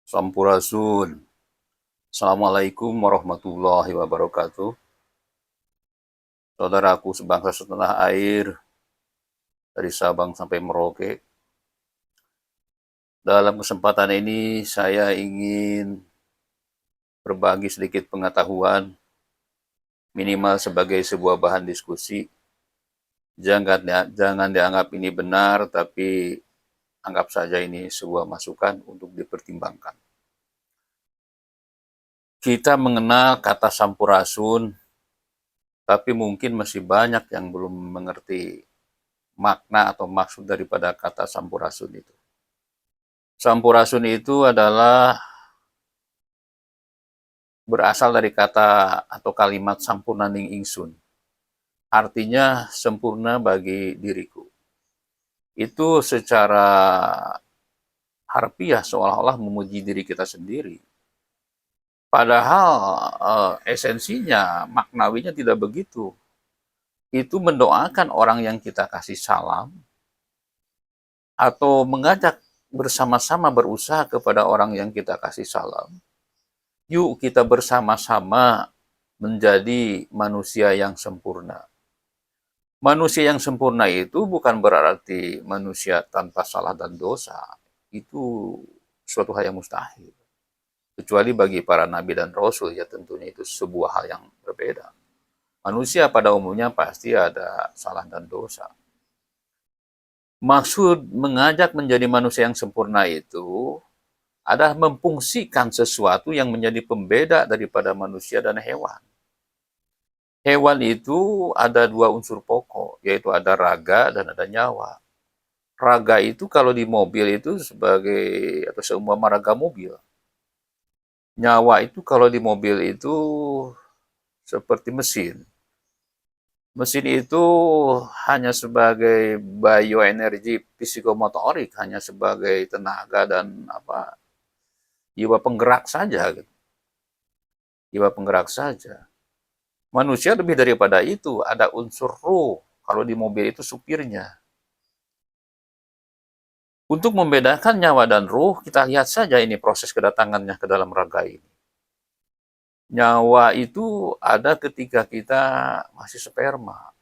Sampurasun. Assalamualaikum warahmatullahi wabarakatuh. Saudaraku sebangsa setanah air, dari Sabang sampai Merauke. Dalam kesempatan ini saya ingin berbagi sedikit pengetahuan, minimal sebagai sebuah bahan diskusi. Jangan dianggap ini benar, tapi anggap saja ini sebuah masukan untuk dipertimbangkan. Kita mengenal kata sampurasun, tapi mungkin masih banyak yang belum mengerti makna atau maksud daripada kata sampurasun itu. Sampurasun itu adalah berasal dari kata atau kalimat sampurnaning ingsun. Artinya sempurna bagi diriku. Itu secara harfiah seolah-olah memuji diri kita sendiri. Padahal esensinya, maknawinya tidak begitu. Itu mendoakan orang yang kita kasih salam atau mengajak bersama-sama berusaha kepada orang yang kita kasih salam. Yuk kita bersama-sama menjadi manusia yang sempurna. Manusia yang sempurna itu bukan berarti manusia tanpa salah dan dosa. Itu suatu hal yang mustahil. Kecuali bagi para nabi dan rasul, ya tentunya itu sebuah hal yang berbeda. Manusia pada umumnya pasti ada salah dan dosa. Maksud mengajak menjadi manusia yang sempurna itu adalah memfungsikan sesuatu yang menjadi pembeda daripada manusia dan hewan. Hewan itu ada dua unsur pokok, yaitu ada raga dan ada nyawa. Raga itu kalau di mobil itu sebagai atau seumpama raga mobil. Nyawa itu kalau di mobil itu seperti mesin. Mesin itu hanya sebagai bioenergi psikomotorik, hanya sebagai tenaga dan jiwa penggerak saja. Jiwa penggerak saja. Manusia lebih daripada itu, ada unsur ruh. Kalau di mobil itu supirnya. Untuk membedakan nyawa dan ruh, kita lihat saja ini proses kedatangannya ke dalam raga ini. Nyawa itu ada ketika kita masih sperma.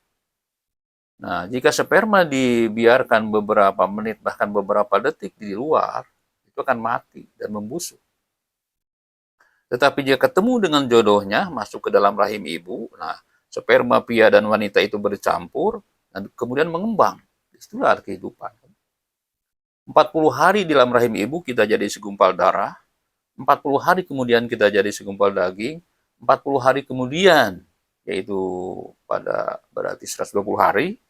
Nah, jika sperma dibiarkan beberapa menit, bahkan beberapa detik di luar, itu akan mati dan membusuk. Tetapi jika ketemu dengan jodohnya, masuk ke dalam rahim ibu, nah, sperma pria dan wanita itu bercampur, dan kemudian mengembang. Itulah kehidupan. 40 hari di dalam rahim ibu kita jadi segumpal darah, 40 hari kemudian kita jadi segumpal daging, 40 hari kemudian, yaitu pada berarti 120 hari,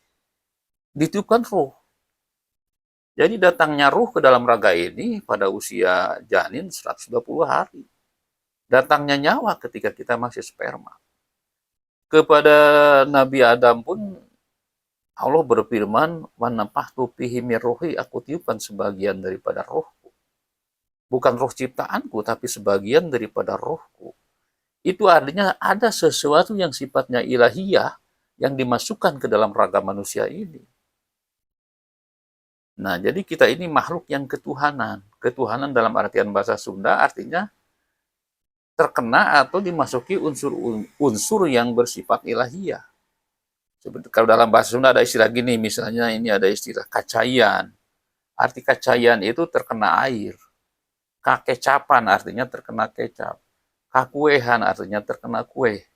ditiupkan ruh. Jadi datangnya ruh ke dalam raga ini pada usia janin 120 hari. Datangnya nyawa ketika kita masih sperma. Kepada Nabi Adam pun Allah berfirman, "Wanafahtu fihi min ruhi," aku tiupkan sebagian daripada rohku. Bukan roh ciptaanku, tapi sebagian daripada rohku. Itu artinya ada sesuatu yang sifatnya ilahiyah yang dimasukkan ke dalam raga manusia ini. Nah, jadi kita ini makhluk yang ketuhanan. Ketuhanan dalam artian bahasa Sunda artinya terkena atau dimasuki unsur-unsur yang bersifat ilahiyah. Seperti kalau dalam bahasa Sunda ada istilah gini, misalnya ini ada istilah kacayan. Arti kacayan itu terkena air. Kakecapan artinya terkena kecap. Kakuehan artinya terkena kue.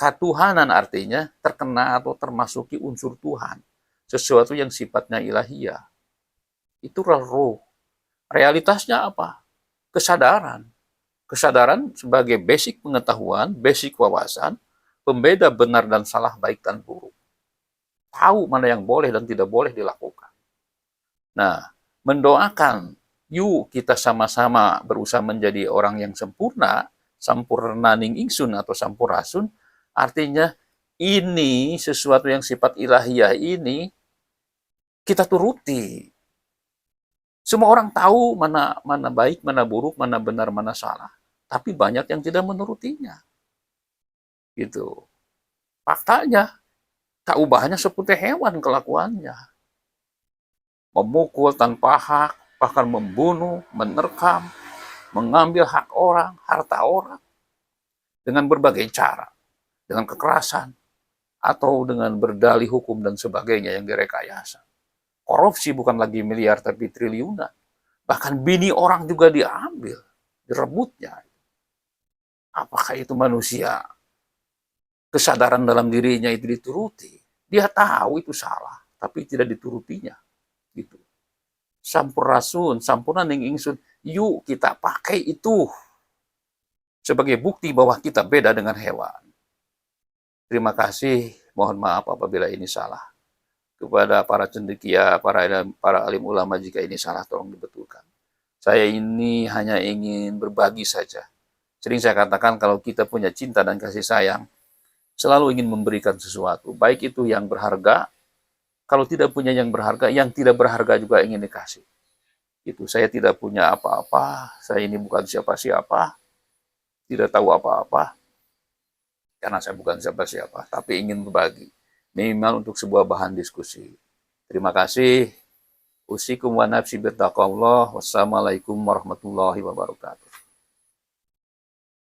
Katuhanan artinya terkena atau termasuki unsur Tuhan. Sesuatu yang sifatnya ilahiyah. Itulah roh. Realitasnya apa? Kesadaran. Kesadaran sebagai basic pengetahuan, basic wawasan, pembeda benar dan salah, baik dan buruk. Tahu mana yang boleh dan tidak boleh dilakukan. Nah, mendoakan, yuk kita sama-sama berusaha menjadi orang yang sempurna, sampurnaning ingsun atau sampurasun, artinya ini sesuatu yang sifat ilahiyah ini kita turuti. Semua orang tahu mana baik, mana buruk, mana benar, mana salah. Tapi banyak yang tidak menurutinya. Gitu. Faktanya, keubahnya seperti hewan kelakuannya. Memukul tanpa hak, bahkan membunuh, menerkam, mengambil hak orang, harta orang, dengan berbagai cara, dengan kekerasan, atau dengan berdalih hukum dan sebagainya yang direkayasa. Korupsi bukan lagi miliar tapi triliunan. Bahkan bini orang juga diambil, direbutnya. Apakah itu manusia? Kesadaran dalam dirinya itu dituruti. Dia tahu itu salah, tapi tidak diturutinya. Gitu. Sampurasun, sampurna ning ingsun. Yuk kita pakai itu sebagai bukti bahwa kita beda dengan hewan. Terima kasih, mohon maaf apabila ini salah. Kepada para cendekia, para alim ulama, jika ini salah tolong dibetulkan. Saya ini hanya ingin berbagi saja. Sering saya katakan kalau kita punya cinta dan kasih sayang, selalu ingin memberikan sesuatu. Baik itu yang berharga, kalau tidak punya yang berharga, yang tidak berharga juga ingin dikasih. Itu saya tidak punya apa-apa, saya ini bukan siapa-siapa, tidak tahu apa-apa, karena saya bukan siapa-siapa, tapi ingin berbagi. Minimal untuk sebuah bahan diskusi. Terima kasih. Usikum wa nafsi bittaqwallah. Wassalamualaikum warahmatullahi wabarakatuh.